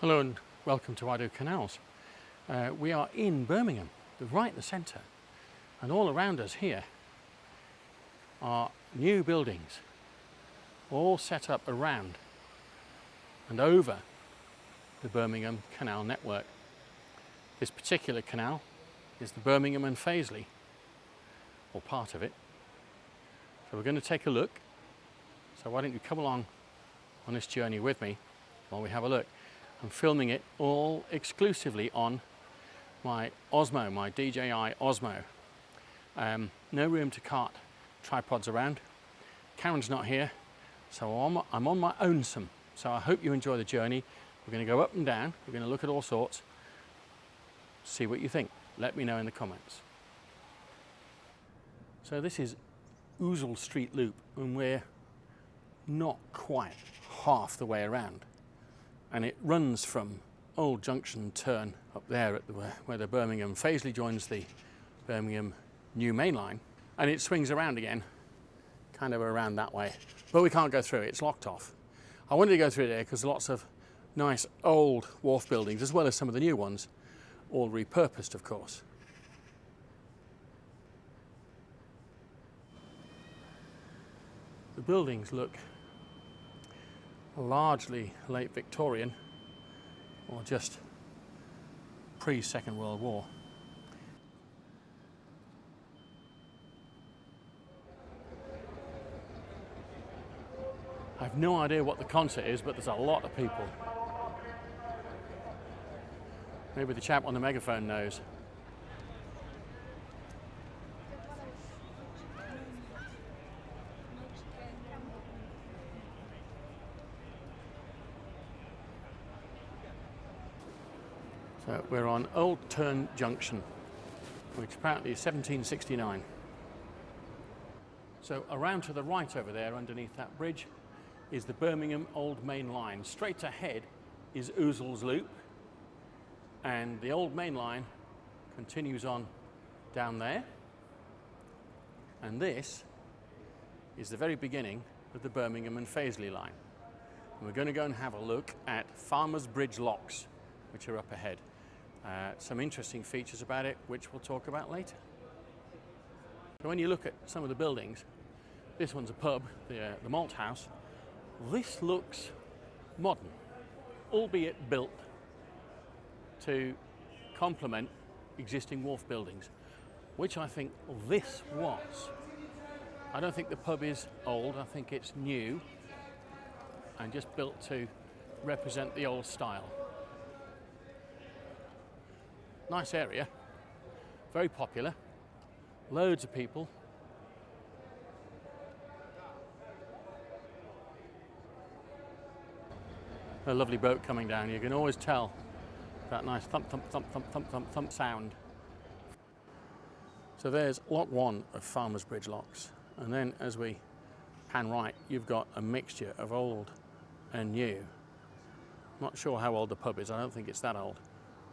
Hello and welcome to I Do Canals. We are in Birmingham, right in the centre, and all around us here are new buildings, all set up around and over the Birmingham Canal network. This particular canal is the Birmingham and Fazeley, or part of it. So we're going to take a look. So why don't you come along on this journey with me while we have a look. I'm filming it all exclusively on my Osmo, my DJI Osmo. No room to cart tripods around. Karen's not here, so I'm on my own some. So I hope you enjoy the journey. We're going to go up and down. We're going to look at all sorts. See what you think. Let me know in the comments. So this is Ousel Street Loop, and we're not quite half the way around. And it runs from Old Junction Turn up there at where the Birmingham Fazeley joins the Birmingham New Main Line, and it swings around again, kind of around that way. But we can't go through it, it's locked off. I wanted to go through there because lots of nice old wharf buildings, as well as some of the new ones, all repurposed, of course. The buildings look largely late Victorian or just pre-Second World War. I have no idea what the concert is, but there's a lot of people. Maybe the chap on the megaphone knows. So we're on Old Turn Junction, which apparently is 1769. So around to the right over there, underneath that bridge, is the Birmingham Old Main Line. Straight ahead is Ousel's Loop, and the Old Main Line continues on down there. And this is the very beginning of the Birmingham and Fazeley line. And we're going to go and have a look at Farmers Bridge locks, which are up ahead. Some interesting features about it, which we'll talk about later. So when you look at some of the buildings, this one's a pub, the Malt House. This looks modern, albeit built to complement existing wharf buildings, which I think this was. I don't think the pub is old, I think it's new and just built to represent the old style. Nice area, very popular, loads of people. A lovely boat coming down. You can always tell that nice thump, thump, thump, thump, thump, thump, thump sound. So there's lock one of Farmers Bridge locks. And then as we pan right, you've got a mixture of old and new. Not sure how old the pub is, I don't think it's that old.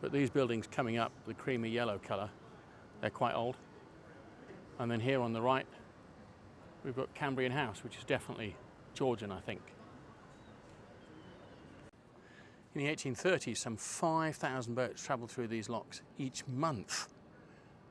But these buildings coming up, the creamy yellow colour, they're quite old. And then here on the right, we've got Cambrian House, which is definitely Georgian, I think. In the 1830s, some 5,000 boats travelled through these locks each month.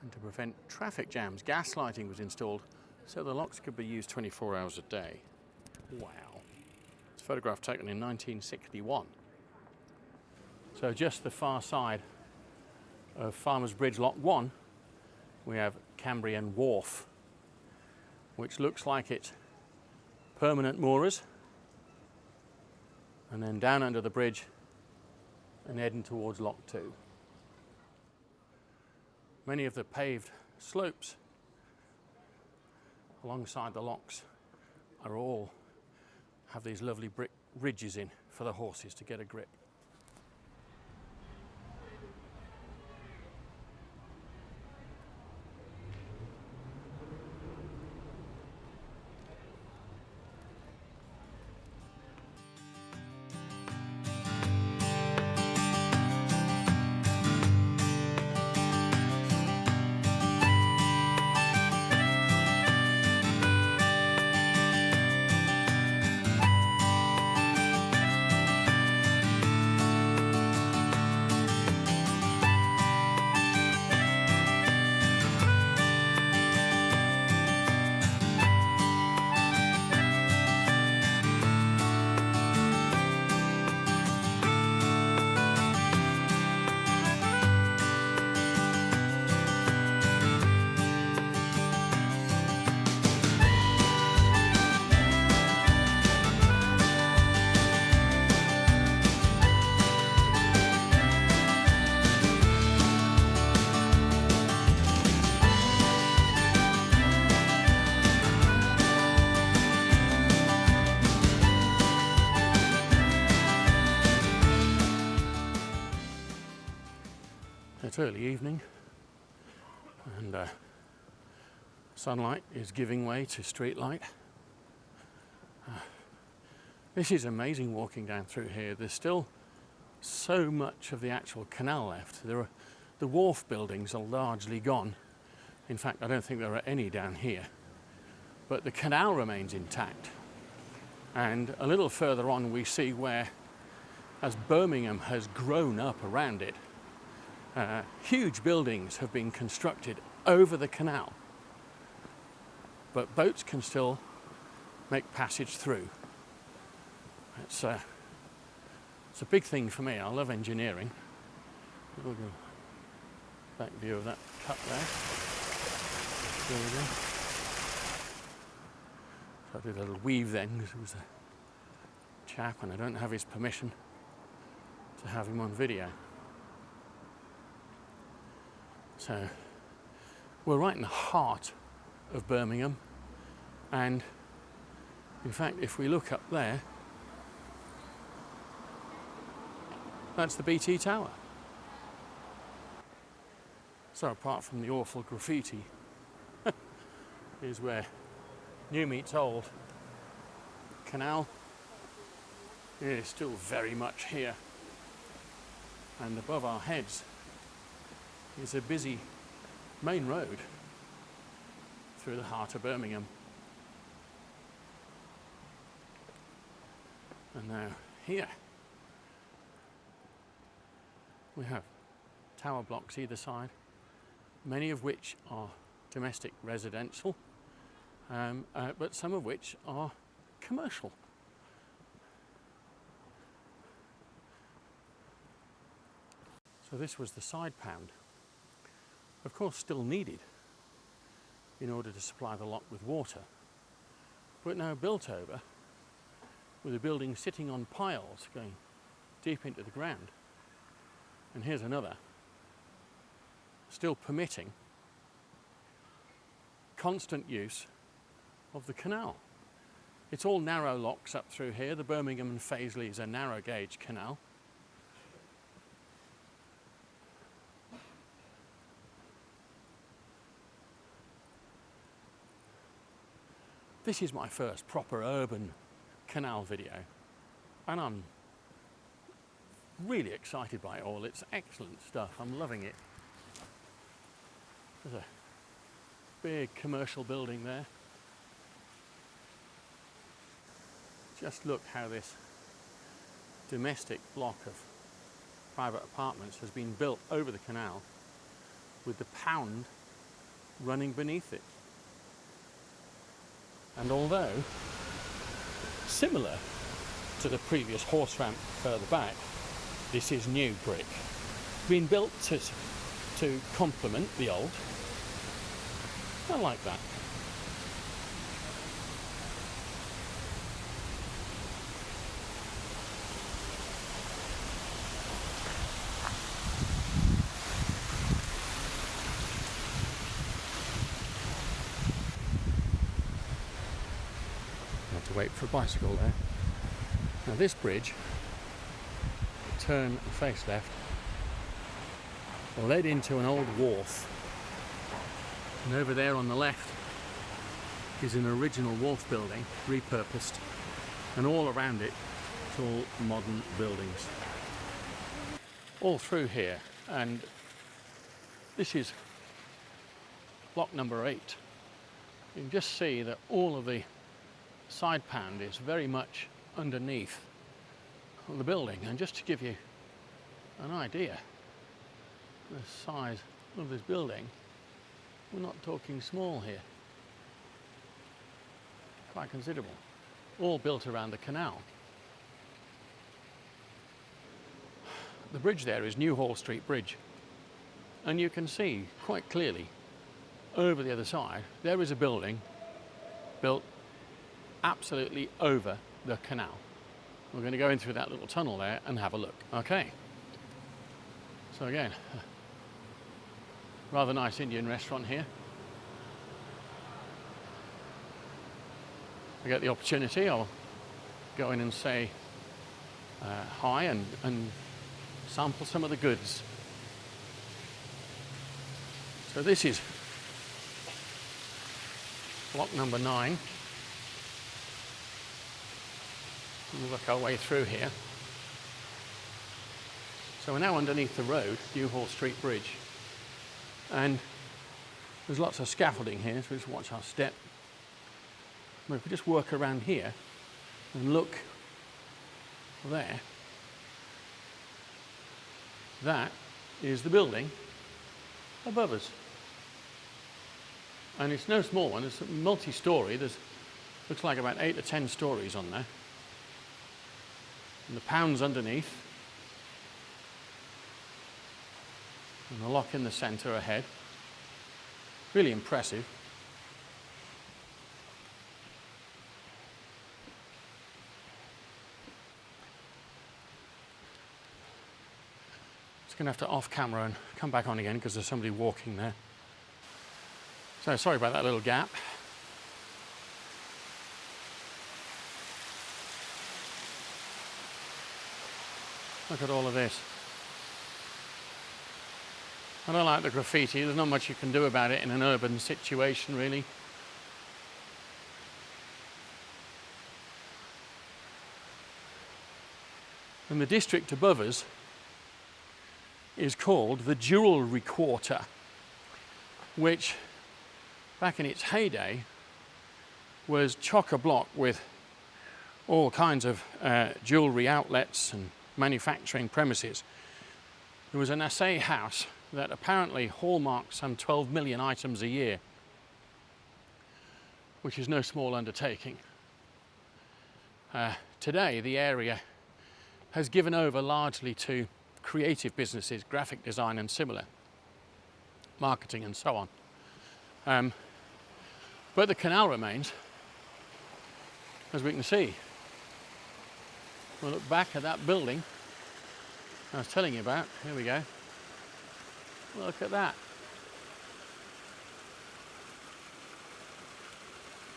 And to prevent traffic jams, gas lighting was installed, so the locks could be used 24 hours a day. Wow. It's a photograph taken in 1961. So just the far side of Farmers Bridge Lock 1, we have Cambrian Wharf, which looks like it's permanent moorers. And then down under the bridge and heading towards Lock 2. Many of the paved slopes alongside the locks are all have these lovely brick ridges in for the horses to get a grip. It's early evening and sunlight is giving way to street light. This is amazing walking down through here. There's still so much of the actual canal left. The wharf buildings are largely gone. In fact, I don't think there are any down here. But the canal remains intact. And a little further on we see where, as Birmingham has grown up around it, huge buildings have been constructed over the canal. But boats can still make passage through. It's a big thing for me. I love engineering. We'll go back view of that cut there. There we go. So I did a little weave then because it was a chap and I don't have his permission to have him on video. So we're right in the heart of Birmingham, and in fact if we look up there, that's the BT Tower. So apart from the awful graffiti, is where new meets old. Canal is still very much here, and above our heads is a busy main road through the heart of Birmingham. And now here we have tower blocks either side, many of which are domestic residential, but some of which are commercial. So this was the side pound, of course still needed in order to supply the lock with water, but now built over with a building sitting on piles going deep into the ground. And here's another, still permitting constant use of the canal. It's all narrow locks up through here. The Birmingham and Fazeley is a narrow gauge canal. This is my first proper urban canal video, and I'm really excited by it all. It's excellent stuff. I'm loving it. There's a big commercial building there. Just look how this domestic block of private apartments has been built over the canal with the pound running beneath it. And although similar to the previous horse ramp further back, this is new brick, been built to complement the old. I like that. Have to wait for a bicycle there. Now this bridge, turn and face left, led into an old wharf, and over there on the left is an original wharf building, repurposed, and all around it it's all modern buildings. All through here, and this is block number 8. You can just see that all of the side pound is very much underneath the building, and just to give you an idea the size of this building, we're not talking small here, quite considerable, all built around the canal. The bridge there is Newhall Street Bridge, and you can see quite clearly over the other side there is a building built absolutely over the canal. We're going to go in through that little tunnel there and have a look. Okay. So again, rather nice Indian restaurant here. If I get the opportunity, I'll go in and say hi and sample some of the goods. So this is block number 9. We'll work our way through here. So we're now underneath the road, Newhall Street Bridge. And there's lots of scaffolding here, so just watch our step. But if we just work around here and look there, that is the building above us. And it's no small one, it's multi-storey. There's looks like about 8 or 10 stories on there. And the pounds underneath. And the lock in the centre ahead. Really impressive. Just going to have to off camera and come back on again because there's somebody walking there. So sorry about that little gap. Look at all of this. I don't like the graffiti. There's not much you can do about it in an urban situation, really. And the district above us is called the Jewellery Quarter, which back in its heyday was chock-a-block with all kinds of jewellery outlets and manufacturing premises. There was an assay house that apparently hallmarked some 12 million items a year, which is no small undertaking. Today, the area has given over largely to creative businesses, graphic design and similar, marketing and so on. But the canal remains, as we can see. We'll look back at that building I was telling you about. Here we go. Look at that.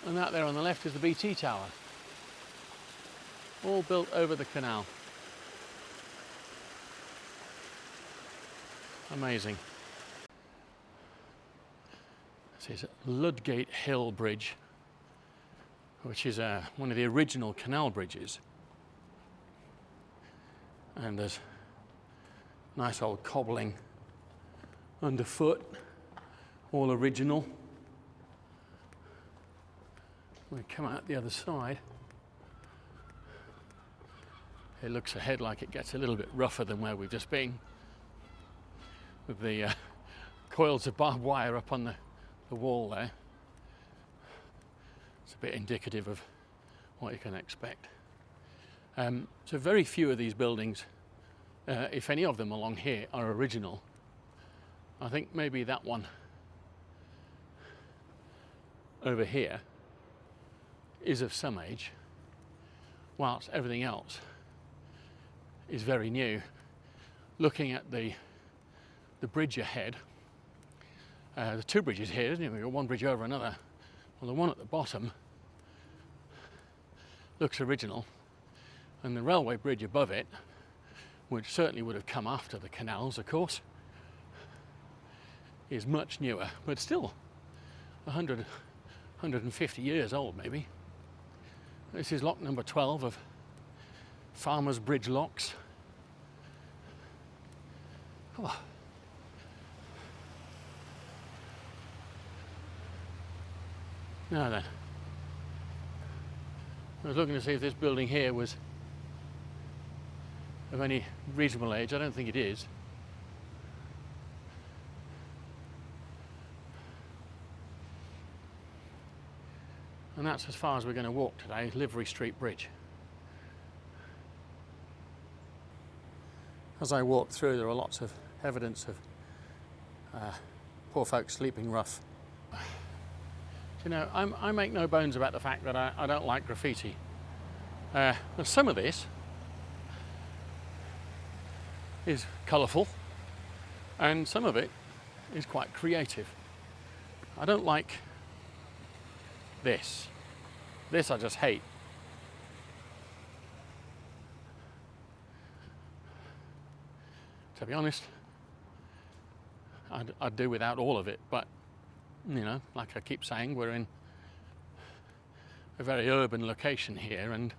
And that there on the left is the BT Tower. All built over the canal. Amazing. This is Ludgate Hill Bridge, which is one of the original canal bridges. And there's nice old cobbling underfoot, all original. We come out the other side. It looks ahead like it gets a little bit rougher than where we've just been, with the coils of barbed wire up on the wall there. It's a bit indicative of what you can expect. So very few of these buildings, if any of them along here, are original. I think maybe that one over here is of some age, whilst everything else is very new. Looking at the bridge ahead, the two bridges here, isn't it? We've got one bridge over another. Well, the one at the bottom looks original, and the railway bridge above it, which certainly would have come after the canals, of course, is much newer, but still 100, 150 years old maybe. This is lock number 12 of Farmers Bridge locks. Oh. Now then, I was looking to see if this building here was of any reasonable age. I don't think it is. And that's as far as we're going to walk today, Livery Street Bridge. As I walk through, there are lots of evidence of poor folks sleeping rough. You know, I make no bones about the fact that I don't like graffiti. But some of this is colourful, and some of it is quite creative. I don't like this. This I just hate. To be honest, I'd do without all of it, but you know, like I keep saying, we're in a very urban location here, and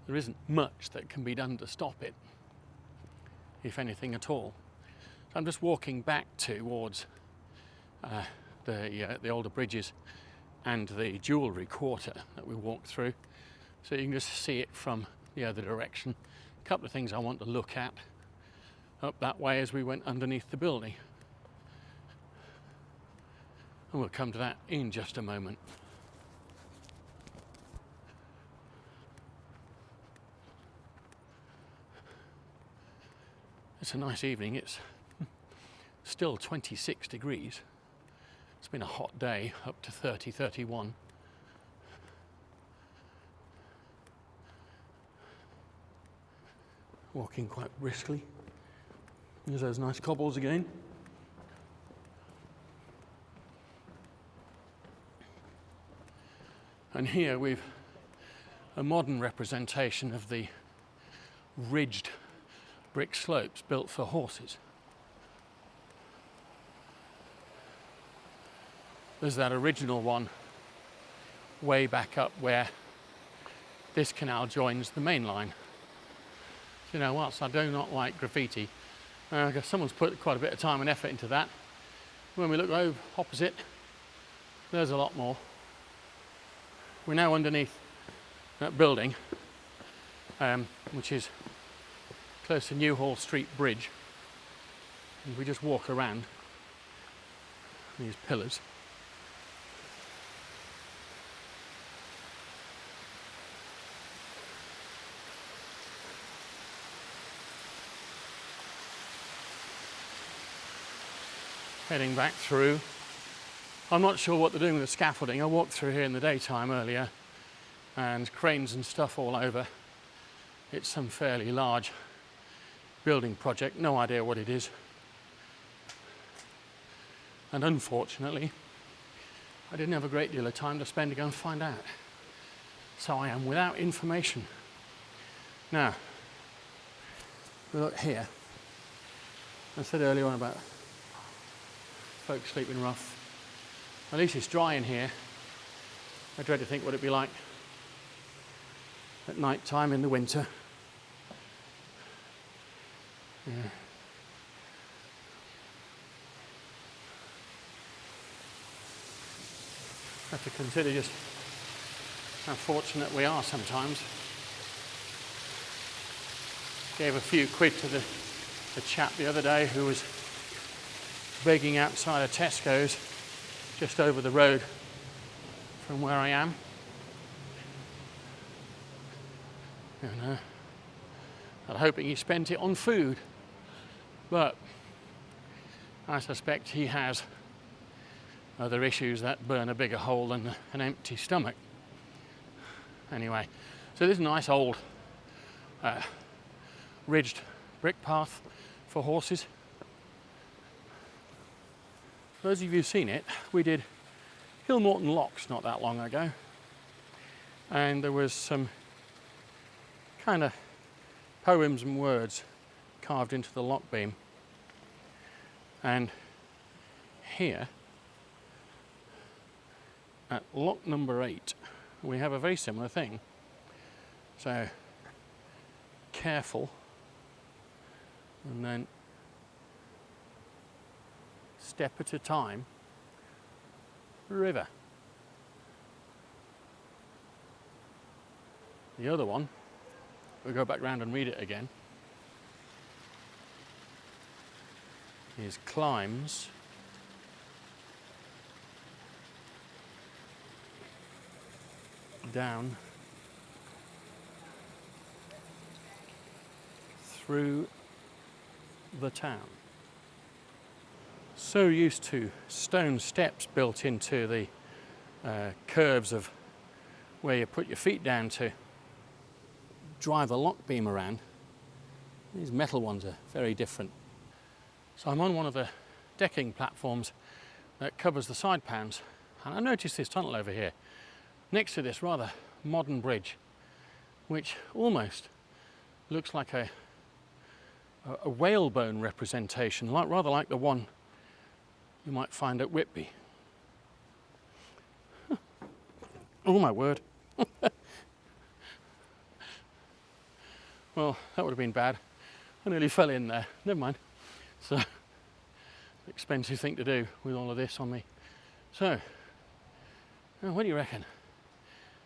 there isn't much that can be done to stop it, if anything at all. So I'm just walking back towards the older bridges and the jewellery quarter that we walked through, so you can just see it from the other direction. A couple of things I want to look at up that way as we went underneath the building, and we'll come to that in just a moment. It's a nice evening. It's still 26 degrees. It's been a hot day, up to 30, 31. Walking quite briskly. There's those nice cobbles again. And here we've a modern representation of the ridged brick slopes built for horses. There's that original one way back up where this canal joins the main line. You know, whilst I do not like graffiti, I guess someone's put quite a bit of time and effort into that. When we look over opposite, there's a lot more. We're now underneath that building, which is close to Newhall Street Bridge. And we just walk around these pillars. Heading back through. I'm not sure what they're doing with the scaffolding. I walked through here in the daytime earlier, and cranes and stuff all over. It's some fairly large building project, no idea what it is. And unfortunately, I didn't have a great deal of time to spend to go and find out. So I am without information. Now, look here. I said earlier on about folks sleeping rough. At least it's dry in here. I dread to think what it'd be like at night time in the winter. Yeah. Have to consider just how fortunate we are sometimes. Gave a few quid to the chap the other day who was begging outside of Tesco's just over the road from where I am. And I'm hoping he spent it on food, but I suspect he has other issues that burn a bigger hole than an empty stomach. Anyway, so this is a nice old ridged brick path for horses. For those of you who've seen it, we did Hill Morton Locks not that long ago, and there was some kind of poems and words carved into the lock beam. And here, at lock number 8, we have a very similar thing. So, careful, and then step at a time, river. The other one, we'll go back round and read it again, is climbs down through the town. So used to stone steps built into the curves of where you put your feet down to drive a lock beam around. These metal ones are very different. So I'm on one of the decking platforms that covers the side pans, and I noticed this tunnel over here next to this rather modern bridge, which almost looks like a whalebone representation, rather like the one you might find at Whitby. Oh my word. Well, that would have been bad. I nearly fell in there. Never mind. So, expensive thing to do with all of this on me. So, now what do you reckon?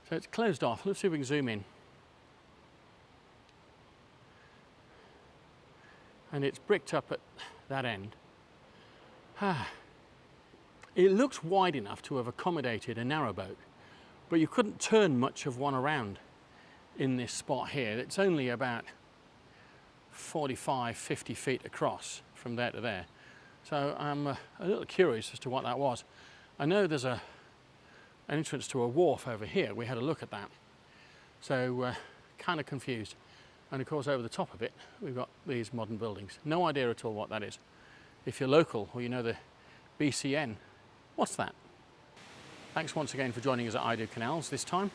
So it's closed off. Let's see if we can zoom in. And it's bricked up at that end. It looks wide enough to have accommodated a narrowboat, but you couldn't turn much of one around in this spot here. It's only about 45, 50 feet across from there to there. So I'm a little curious as to what that was. I know there's an entrance to a wharf over here. We had a look at that. So kind of confused. And of course over the top of it, we've got these modern buildings. No idea at all what that is. If you're local or you know the BCN, what's that? Thanks once again for joining us at I Do Canals, this time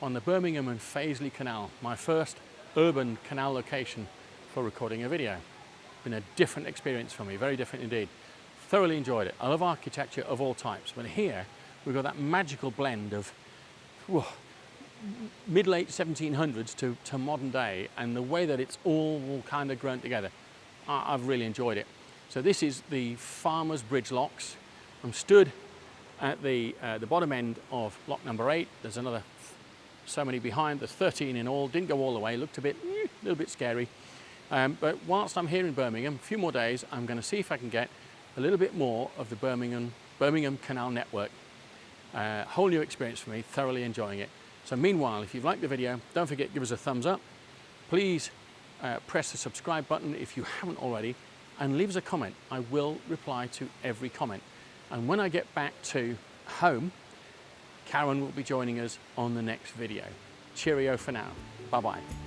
on the Birmingham and Fazeley Canal, my first urban canal location for recording a video. Been a different experience for me, very different indeed. Thoroughly enjoyed it. I love architecture of all types, but here we've got that magical blend of mid-late 1700s to modern day, and the way that it's all kind of grown together. I've really enjoyed it. So this is the Farmers Bridge locks. I'm stood at the bottom end of lock number 8. There's another so many behind. There's 13 in all. Didn't go all the way. Looked a little bit scary. But whilst I'm here in Birmingham, a few more days, I'm going to see if I can get a little bit more of the Birmingham Canal network. Whole new experience for me. Thoroughly enjoying it. So meanwhile, if you've liked the video, don't forget, give us a thumbs up. Please press the subscribe button if you haven't already, and leave us a comment. I will reply to every comment. And when I get back to home, Karen will be joining us on the next video. Cheerio for now. Bye-bye.